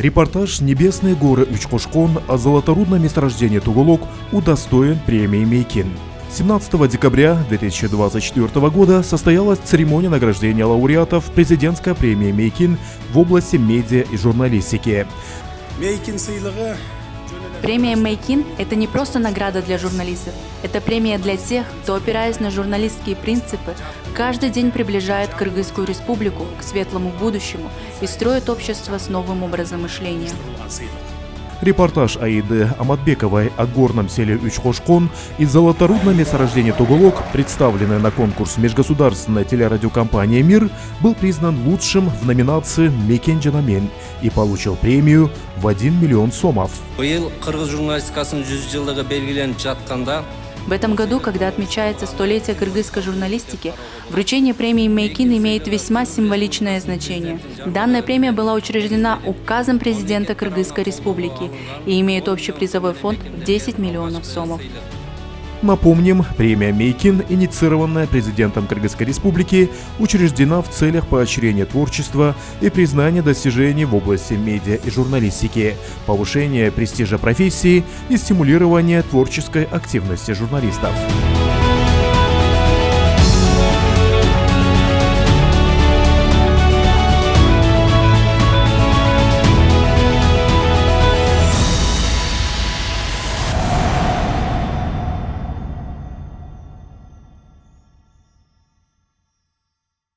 Репортаж «Небесные горы Учкошкон» о золоторудном месторождении Туголок удостоен премии Мейкин. 17 декабря 2024 года состоялась церемония награждения лауреатов президентской премии Мейкин в области медиа и журналистики. Премия Мейкин – это не просто награда для журналистов, это премия для тех, кто, опираясь на журналистские принципы, каждый день приближает Кыргызскую республику к светлому будущему и строит общество с новым образом мышления. Репортаж Аиды Аматбековой о горном селе Учкошкон и золоторудном месторождении Туголок, представленный на конкурс межгосударственной телерадиокомпании «Мир», был признан лучшим в номинации «Мейкин Жанамен» и получил премию в 1 миллион сомов. В этом году, когда отмечается столетие кыргызской журналистики, вручение премии Мейкин имеет весьма символичное значение. Данная премия была учреждена указом президента Кыргызской республики и имеет общий призовой фонд в 10 миллионов сомов. Напомним, премия Мейкин, инициированная президентом Кыргызской республики, учреждена в целях поощрения творчества и признания достижений в области медиа и журналистики, повышения престижа профессии и стимулирования творческой активности журналистов.